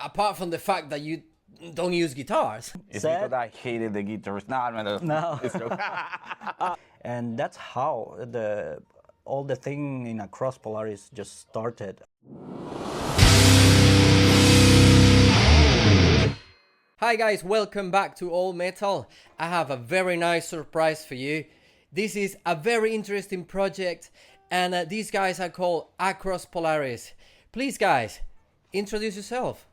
apart from the fact that you don't use guitars. It's Sad? because I hated the guitars. No. It's joke. And that's how all the thing in Across Polaris just started. Hi guys, welcome back to All Metal. I have a very nice surprise for you. This is a very interesting project, and these guys are called Across Polaris. Please guys, introduce yourself.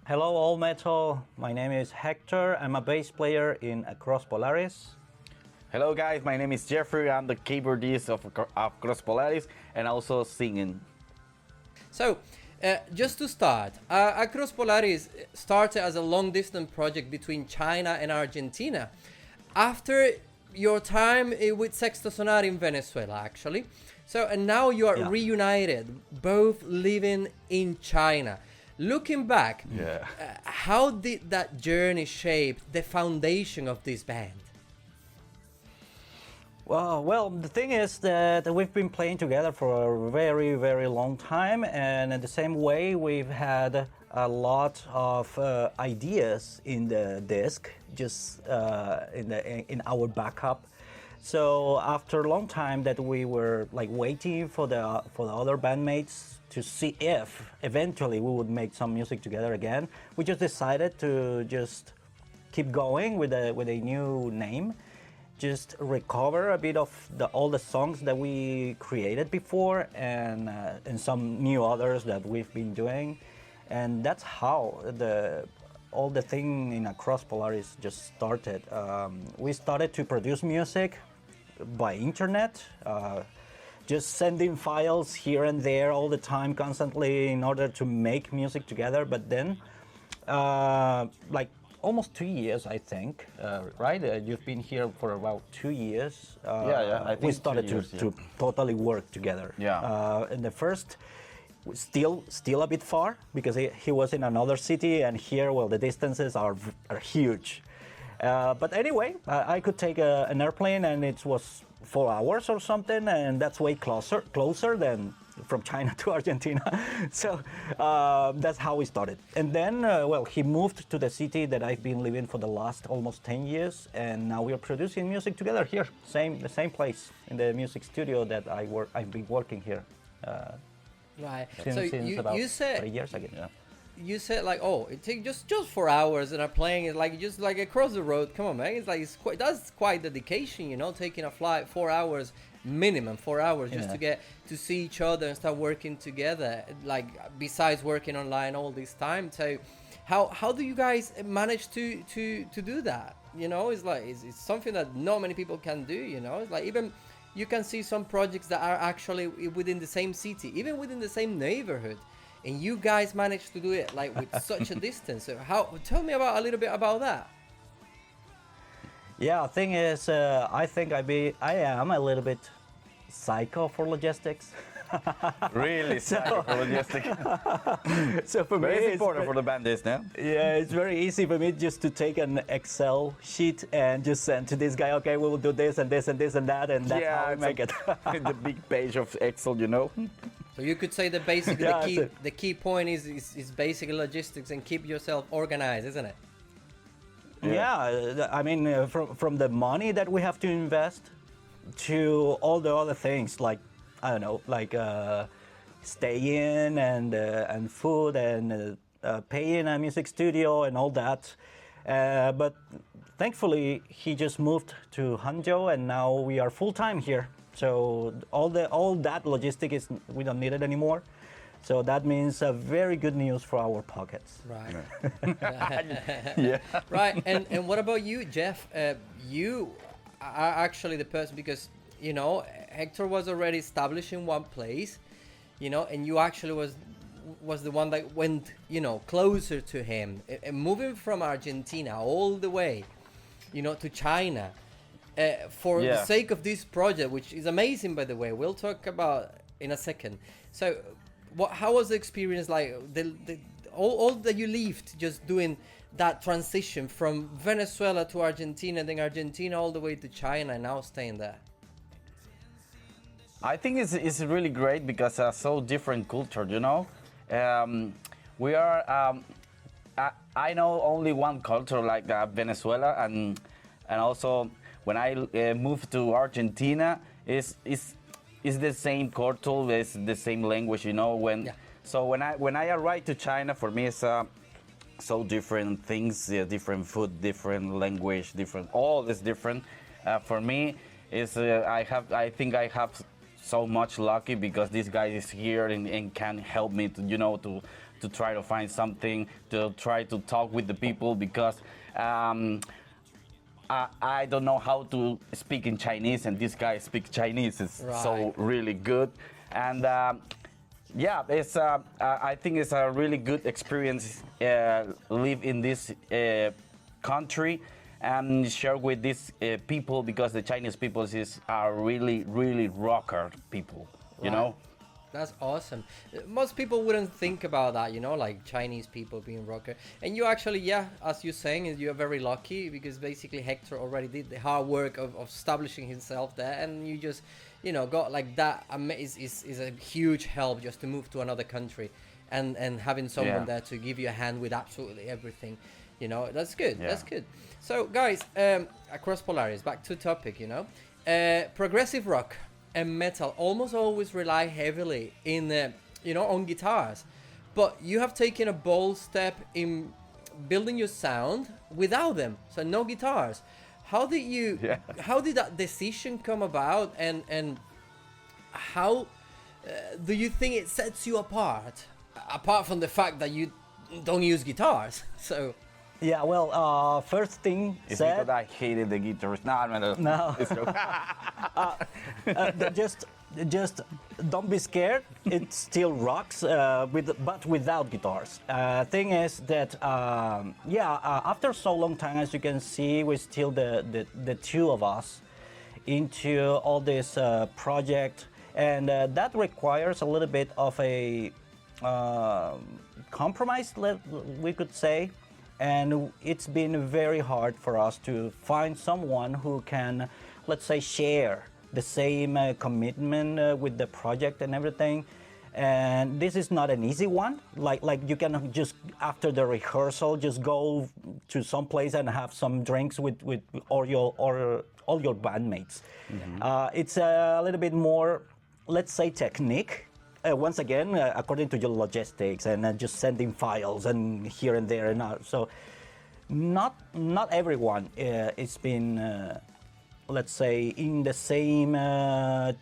Hello, All Metal. My name is Hector. I'm a bass player in Across Polaris. Hello guys, my name is Jeffrey. I'm the keyboardist of Across Polaris and also singing. So, just to start, Across Polaris started as a long-distance project between China and Argentina. After your time with Sexto Sonar in Venezuela, actually. So, and now you are reunited, both living in China. Looking back, how did that journey shape the foundation of this band? Well, the thing is that we've been playing together for a very, very long time, and in the same way, we've had a lot of ideas in the disc, just in our backup. So after a long time that we were like waiting for the other bandmates to see if eventually we would make some music together again, we just decided to just keep going with a new name. Just recover a bit of all the songs that we created before and some new others that we've been doing, and that's how all the thing in Across Polaris just started. We started to produce music by internet, just sending files here and there all the time, constantly, in order to make music together. But then, like almost 2 years, I think, right? You've been here for about 2 years. I think we started 2 years, to totally work together. And the first, still a bit far because he was in another city, and here, well, the distances are huge. But anyway, I could take an airplane, and it was 4 hours or something, and that's way closer than from China to Argentina. So that's how we started. And then, well, he moved to the city that I've been living for the last almost 10 years, and now we are producing music together here, the same place, in the music studio that I've been working here. Right. Since about you said 3 years ago. you said like, oh, it takes just 4 hours, and I'm playing it like just like across the road. Come on, man, that's quite dedication, you know, taking a flight 4 hours minimum, 4 hours just to get to see each other and start working together. Like besides working online all this time, so how do you guys manage to do that? You know, it's like it's something that not many people can do. You know, it's like even you can see some projects that are actually within the same city, even within the same neighborhood. And you guys managed to do it like with such a distance. So tell me a little bit about that. Yeah, thing is, I think I am a little bit psycho for logistics. Really, so logistic. So for Very me, important for the band, is now. yeah, it's very easy for me just to take an Excel sheet and just send to this guy, okay, we will do this and this and this and that, and that's how we make it. The big page of Excel, you know. So you could say that basically the key point is basically logistics and keep yourself organized, isn't it? Yeah, I mean, from the money that we have to invest to all the other things, like, I don't know, like staying and food and paying a music studio and all that. But thankfully, he just moved to Hangzhou, and now we are full-time here. So all that logistic we don't need it anymore. So that means very good news for our pockets. Right. Yeah. Right. And what about you, Jeff? You are actually the person, because, you know, Hector was already established in one place, you know, and you actually was the one that went, you know, closer to him. And moving from Argentina all the way, you know, to China, for the sake of this project, which is amazing, by the way. We'll talk about in a second. So how was the experience like? All that you lived just doing that transition from Venezuela to Argentina, then Argentina all the way to China, and now staying there? I think it's really great because so different culture, you know. We are I know only one culture like Venezuela, and also when I moved to Argentina, is the same culture, it's the same language, you know. Yeah. So when I arrived to China, for me it's so different things, different food, different language, different, all is different. For me, is I think I have so much lucky because this guy is here and can help me to, you know, to try to find something, to try to talk with the people because I don't know how to speak in Chinese, and this guy speaks Chinese. It's so Right. really good, and yeah, it's I think it's a really good experience live in this country and share with these people because the Chinese people are really rocker people, you Right. know. That's awesome. Most people wouldn't think about that, you know, like Chinese people being rocker. And you actually, yeah, as you're saying, you're very lucky because basically Hector already did the hard work of establishing himself there, and you just, you know, got like that. Is a huge help just to move to another country, and having someone Yeah. there to give you a hand with absolutely everything. You know, that's good. Yeah. That's good. So, guys, Across Polaris, back to topic. You know, progressive rock and metal almost always rely heavily in you know, on guitars, but you have taken a bold step in building your sound without them, so no guitars. How did you Yeah. how did that decision come about, and how do you think it sets you apart from the fact that you don't use guitars? So Yeah, well, first thing It's said, because I hated the guitarist. No. No. It's okay. just don't be scared. It still rocks, but without guitars. Thing is that, after so long time, as you can see, we're still the two of us into all this project, and that requires a little bit of a compromise, we could say. And it's been very hard for us to find someone who can, let's say, share the same commitment with the project and everything. And this is not an easy one. Like you can just after the rehearsal just go to some place and have some drinks with all your bandmates. Mm-hmm. It's a little bit more, let's say, technique. Once again, according to your logistics and just sending files and here and there and out. So, not everyone is been, let's say, in the same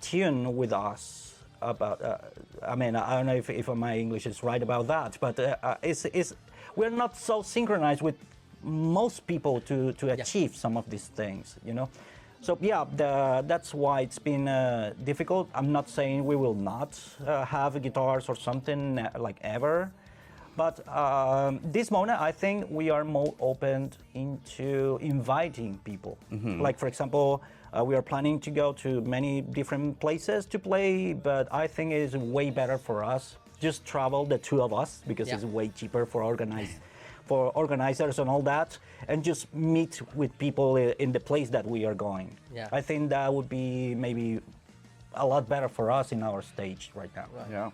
tune with us about. I mean, I don't know if my English is right about that, but we're not so synchronized with most people to achieve some of these things, you know. So yeah, that's why it's been difficult. I'm not saying we will not have guitars or something like ever, but this moment I think we are more open into inviting people. Like for example, we are planning to go to many different places to play, but I think it is way better for us just travel the two of us because it's way cheaper for organizers and all that, and just meet with people in the place that we are going. Yeah. I think that would be maybe a lot better for us in our stage right now. Right. Yeah.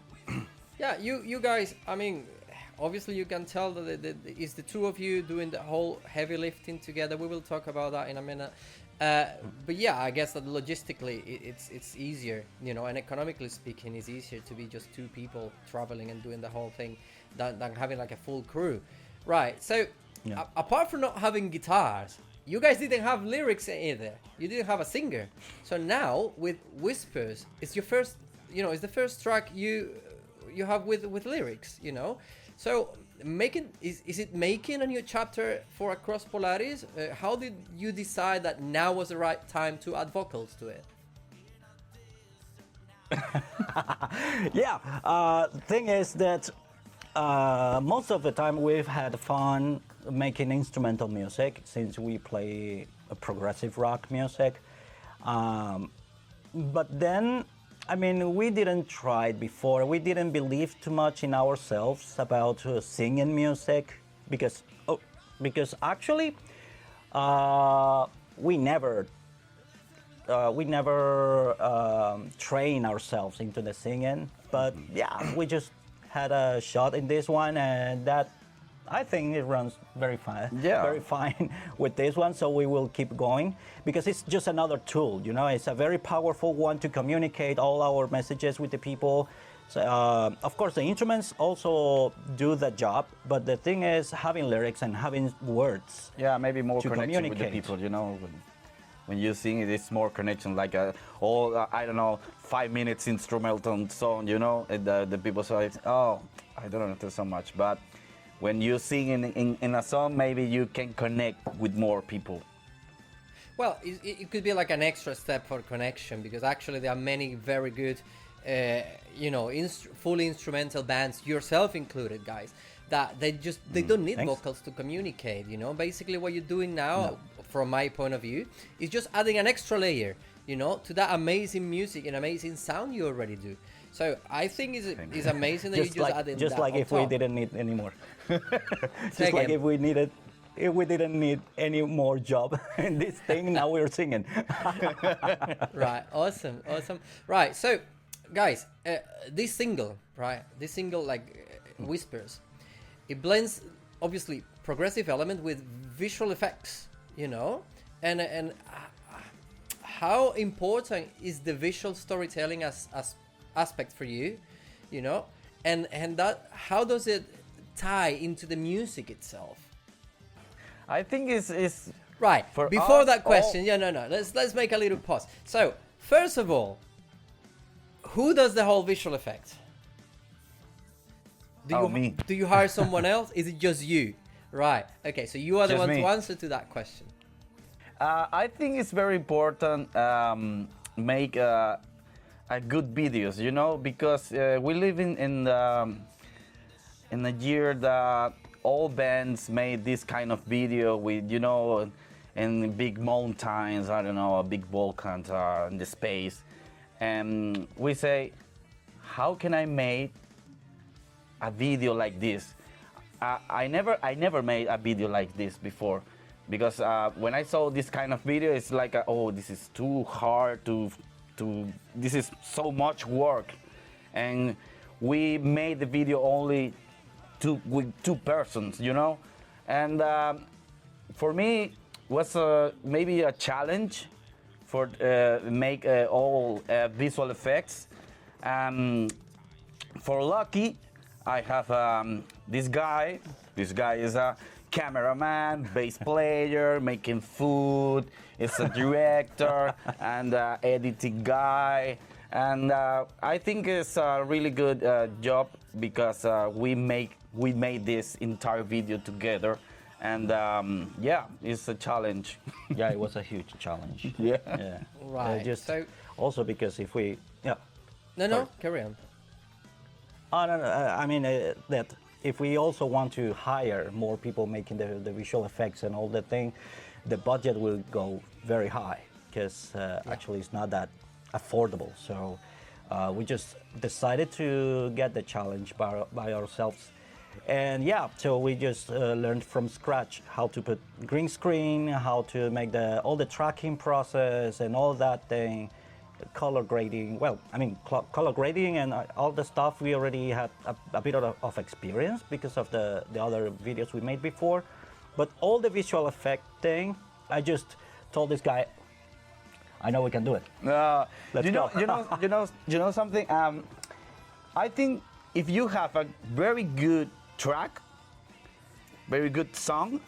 yeah, you guys, I mean, obviously you can tell that it's the two of you doing the whole heavy lifting together. We will talk about that in a minute. But yeah, I guess that logistically it's easier, you know, and economically speaking, it's easier to be just two people traveling and doing the whole thing than having like a full crew. Right, so Yeah. apart from not having guitars, you guys didn't have lyrics either. You didn't have a singer. So now with Whispers, it's your first, you know, it's the first track you have with lyrics, you know. So is it making a new chapter for Across Polaris? How did you decide that now was the right time to add vocals to it? Yeah, thing is that most of the time we've had fun making instrumental music since we play a progressive rock music. But then, I mean, we didn't try it before. We didn't believe too much in ourselves about singing music because actually we never train ourselves into the singing. But yeah, we just had a shot in this one, and that I think it runs very fine, Yeah. very fine with this one. So we will keep going because it's just another tool. You know, it's a very powerful one to communicate all our messages with the people. So, of course, the instruments also do the job, but the thing is having lyrics and having words. Yeah, maybe more To connection with the communicate. people, you know. When you sing it, it's more connection, like I don't know, 5 minutes instrumental song, you know. And the people say, oh, I don't know so much. But when you sing in a song, maybe you can connect with more people. Well, it could be like an extra step for connection, because actually there are many very good, fully instrumental bands, yourself included, guys, that they don't need Thanks. vocals to communicate. You know, basically what you're doing now, from my point of view, is just adding an extra layer, you know, to that amazing music and amazing sound you already do. So I think it's amazing that you just added just that like on if we top. didn't need any more. Say Just like again. if we didn't need any more job in this thing, now we're singing. Right, awesome. Right, so guys, this single, Whispers, it blends obviously progressive element with visual effects, you know, and how important is the visual storytelling as aspect for you, you know, and that, how does it tie into the music itself? I think it's Right. For Before us, that question, no. Let's make a little pause. So, first of all, who does the whole visual effect? Me. Do you hire someone else? Is it just you? Right. Okay. So you are the Just one me. to answer to that question. I think it's very important make a good videos, you know, because we live in a year that all bands made this kind of video with, you know, in big mountains, I don't know, big volcans in the space, and we say, how can I make a video like this? I never made a video like this before, because when I saw this kind of video, it's like, oh, this is too hard to this is so much work, and we made the video only with two persons, you know, and for me was maybe a challenge for make all visual effects. For lucky, I have this guy. This guy is a cameraman, bass player, making food. It's a director and editing guy. And I think it's a really good job, because we made this entire video together. And yeah, it's a challenge. Yeah, it was a huge challenge. Yeah. Yeah. Right. Just So also because if we, yeah. no, carry on. Oh, no, I mean that if we also want to hire more people making the visual effects and all that thing, the budget will go very high, because actually it's not that affordable. So we just decided to get the challenge by ourselves. And yeah, so we just learned from scratch how to put green screen, how to make all the tracking process and all that thing, color grading. Well, I mean, color grading and all the stuff we already had a bit of experience because of the other videos we made before. But all the visual effect thing, I just told this guy, I know we can do it. Let's go. You know something. I think if you have a very good track, very good song,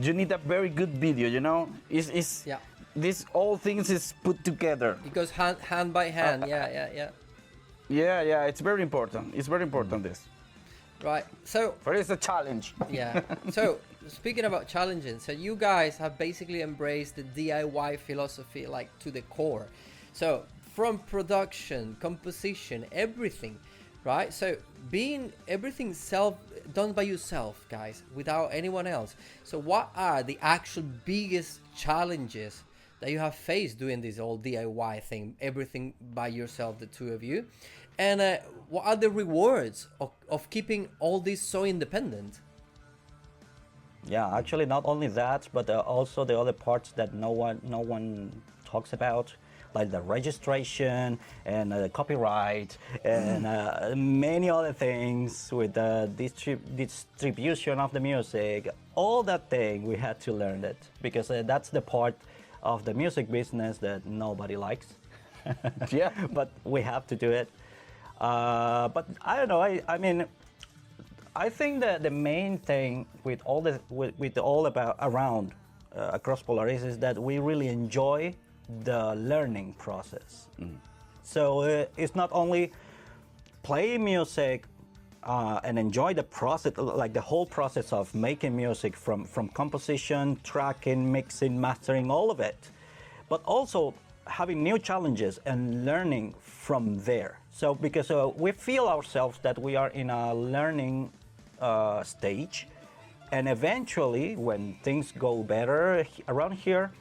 you need a very good video. You know, it's Yeah. This all things is put together. It goes hand by hand. Yeah. Yeah. It's very important. It's very important. This. Right. So For it's a challenge. yeah. So speaking about challenging, so you guys have basically embraced the DIY philosophy like to the core. So from production, composition, everything, right? So being everything done by yourself, guys, without anyone else. So what are the actual biggest challenges that you have faced doing this whole DIY thing, everything by yourself, the two of you? And what are the rewards of keeping all this so independent? Yeah, actually not only that, but also the other parts that no one talks about. like the registration and copyright and many other things with the distribution of the music. All that thing we had to learn it because that's the part of the music business that nobody likes. Yeah. But we have to do it. But I don't know. I mean, I think that the main thing with all about around Across Polaris is that we really enjoy the learning process. So it's not only play music and enjoy the process, like the whole process of making music from composition, tracking, mixing, mastering, all of it, but also having new challenges and learning from there. So because we feel ourselves that we are in a learning stage, and eventually when things go better around here,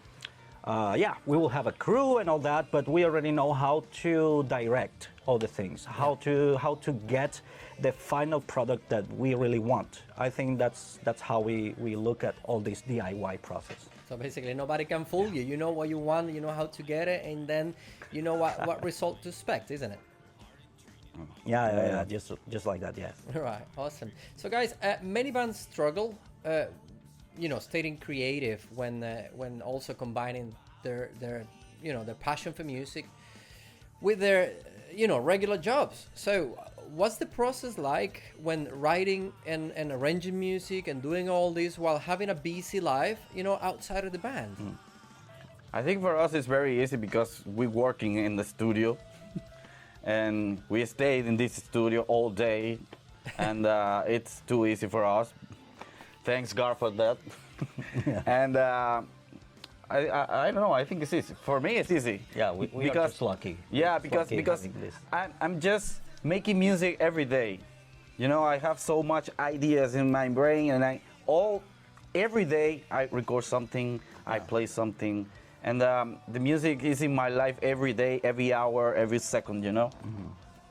yeah, we will have a crew and all that, but we already know how to direct all the things, how to get the final product that we really want. I think that's how we look at all this DIY process. So basically, nobody can fool you. You know what you want, you know how to get it, and then you know what result to expect, isn't it? Yeah, just like that, yeah. Right, awesome. So guys, many bands struggle, staying creative when also combining their passion for music with their regular jobs. So what's the process like when writing and arranging music and doing all this while having a busy life, outside of the band? I think for us it's very easy because we're working in the studio and we stayed in this studio all day and it's too easy for us. Thanks God for that. And I don't know, I think it's easy. For me it's easy. Yeah, we are just lucky. Yeah, Just because having this. I'm just making music every day. I have so much ideas in my brain and every day I record something, I play something, and the music is in my life every day, every hour, every second,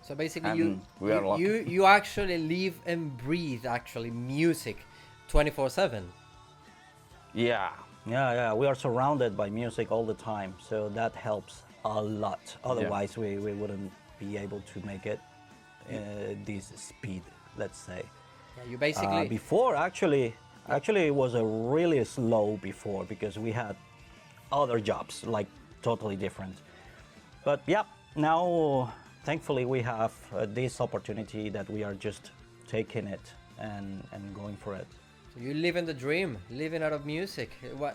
So basically, And we are lucky. you actually live and breathe music 24/7. Yeah. Yeah, we are surrounded by music all the time, so that helps a lot. Otherwise, we wouldn't be able to make it this speed, let's say. Yeah, you basically Before, actually, it was a really slow before because we had other jobs, like totally different. But yeah, now thankfully we have this opportunity that we are just taking it and going for it. So you live in the dream, living out of music.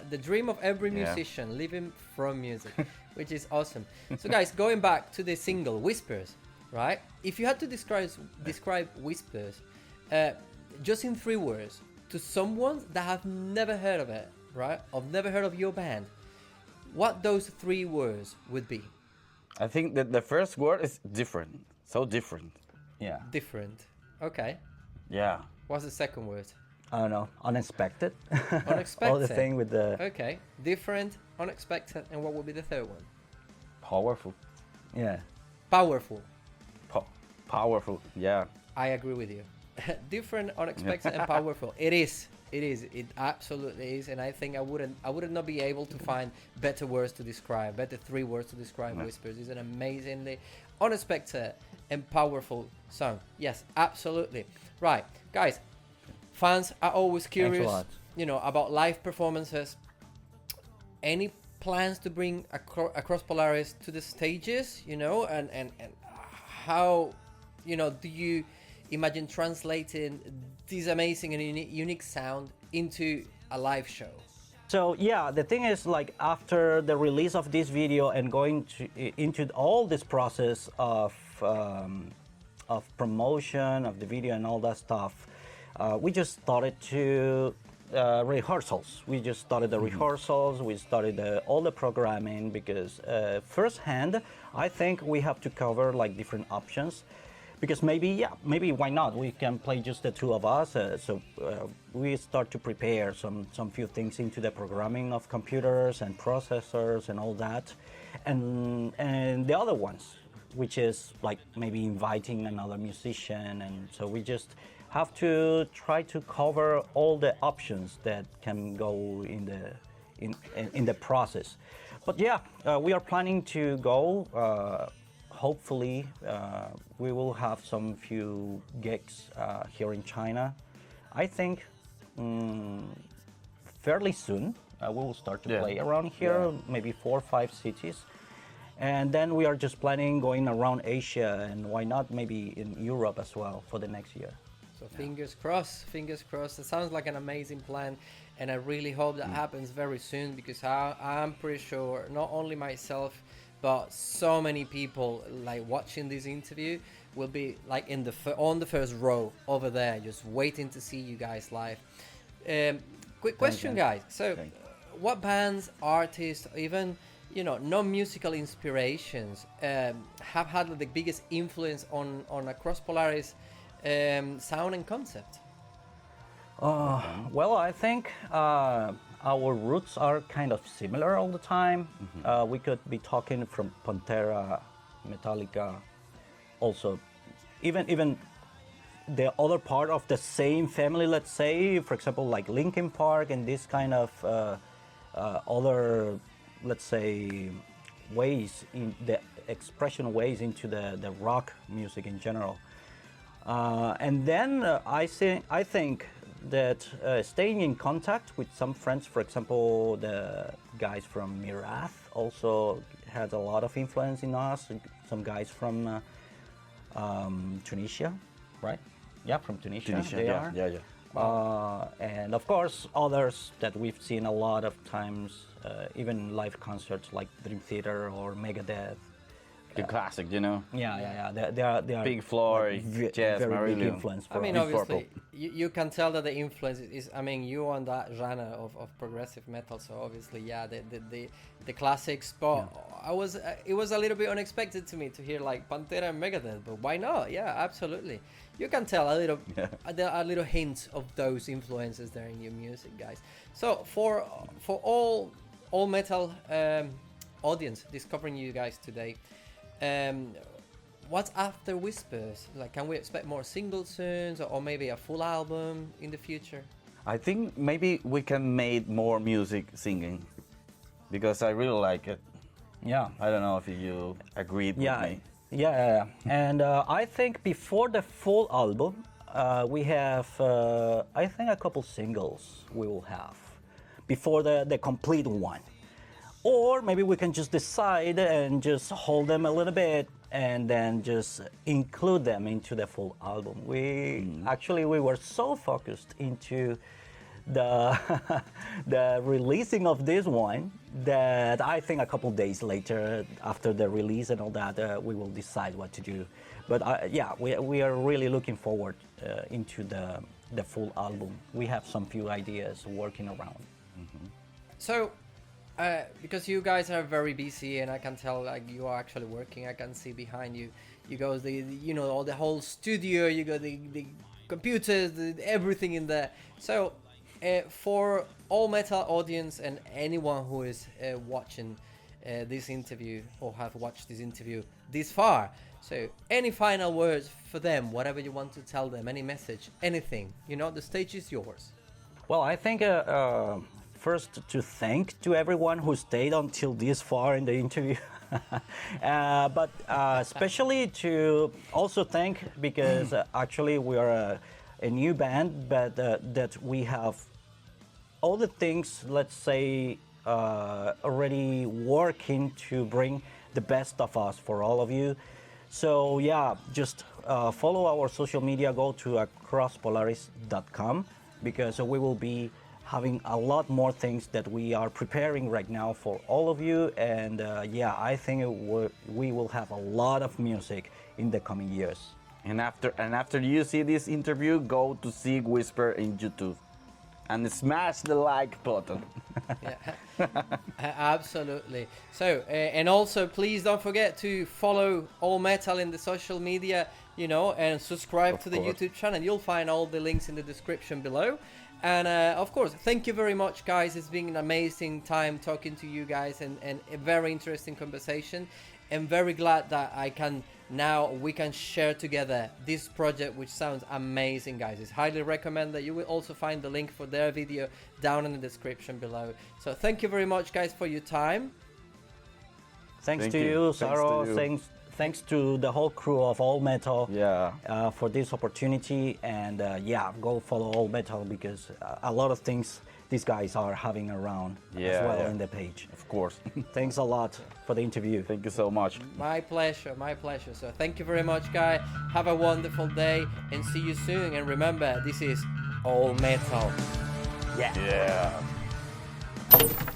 The dream of every musician, living from music, which is awesome. So guys, going back to the single Whispers, right? If you had to describe Whispers just in 3 words to someone that have never heard of it, right? Or never heard of your band, what those 3 words would be? I think that the first word is different. So different. Yeah. Different. Okay. Yeah. What's the second word? I don't know, unexpected. Unexpected. All the thing with the Okay. Different, unexpected, and what would be the third one? Powerful. yeah. Powerful. Powerful. Yeah. I agree with you. Different, unexpected, and powerful. It is. It absolutely is. And I think I would not be able to find better 3 words to describe Whispers. It's an amazingly unexpected and powerful song. Yes, absolutely. Right, guys. Fans are always curious, about live performances. Any plans to bring Across Polaris to the stages, and how, do you imagine translating this amazing and unique sound into a live show? So yeah, the thing is, like, after the release of this video and going into all this process of promotion of the video and all that stuff, we just started to rehearsals. We just started the rehearsals. We started all the programming because firsthand, I think we have to cover like different options. Because maybe why not? We can play just the 2 of us. So we start to prepare some few things into the programming of computers and processors and all that, and the other ones, which is like maybe inviting another musician, and so we just have to try to cover all the options that can go in the process. But yeah, we are planning to go. Hopefully, we will have some few gigs here in China. I think fairly soon we will start to play around here, maybe 4 or 5 cities. And then we are just planning going around Asia, and why not maybe in Europe as well for the next year. So fingers crossed, fingers crossed. It sounds like an amazing plan, and I really hope that happens very soon, because I'm pretty sure not only myself, but so many people like watching this interview will be like on the first row over there, just waiting to see you guys live. Quick question, guys. So, what bands, artists, even non-musical inspirations have had the biggest influence on Across Polaris sound and concept? Well, I think our roots are kind of similar all the time. We could be talking from Pantera, Metallica, also even the other part of the same family, let's say, for example, like Linkin Park and this kind of other, let's say, ways in the expression ways into the rock music in general. And then I think that staying in contact with some friends, for example, the guys from Mirath also had a lot of influence in us. Some guys from Tunisia, right? Yeah, from Tunisia. They are. Yeah. And of course, others that we've seen a lot of times, even live concerts like Dream Theater or Megadeth. The classic, you know. Yeah. They are Big Floyd, like Jazz, very Marillion. big influence. For I mean, us. obviously, you can tell that the influence is. I mean, you on that genre of progressive metal, so obviously, yeah, the classics. But it was a little bit unexpected to me to hear like Pantera and Megadeth. But why not? Yeah, absolutely. You can tell a little hint of those influences there in your music, guys. So for all metal audience discovering you guys today. What's after Whispers? Like, can we expect more singles soon, or maybe a full album in the future? I think maybe we can make more music singing, because I really like it. Yeah. I don't know if you agreed with me. Yeah. And I think before the full album, we have, I think, a couple singles we will have before the complete one. Or maybe we can just decide and just hold them a little bit and then just include them into the full album. We were so focused into the the releasing of this one that I think a couple days later, after the release and all that, we will decide what to do. But we are really looking forward into the full album. We have some few ideas working around. So. Because you guys are very busy, and I can tell like you are actually working. I can see behind you. You go all the whole studio. You got the computers, everything in there. So, for all metal audience and anyone who is watching this interview or have watched this interview this far, so any final words for them? Whatever you want to tell them, any message, anything. The stage is yours. Well, I think. First, to thank to everyone who stayed until this far in the interview, but especially to also thank, because actually we are a new band, but that we have all the things, let's say, already working to bring the best of us for all of you. So yeah, just follow our social media, go to acrosspolaris.com, because we will be having a lot more things that we are preparing right now for all of you, and I think we will have a lot of music in the coming years. And after you see this interview, go to see Whisper in YouTube and smash the like button. Absolutely. So and also please don't forget to follow All Metal in the social media, and subscribe to the YouTube channel. You'll find all the links in the description below. And of course, thank you very much, guys. It's been an amazing time talking to you guys, and a very interesting conversation. I'm very glad that I can now we can share together this project, which sounds amazing, guys. It's highly recommend that you will also find the link for their video down in the description below. So thank you very much, guys, for your time. Thanks to you, Thanks Saro. to you. Thanks to the whole crew of All Metal Yeah. for this opportunity. And yeah, go follow All Metal because a lot of things these guys are having around as Yeah, well yeah. in the page. Of course. Thanks a lot for the interview. Thank you so much. My pleasure, my pleasure. So thank you very much, guy. Have a wonderful day and see you soon. And remember, this is All Metal. Yeah. Yeah.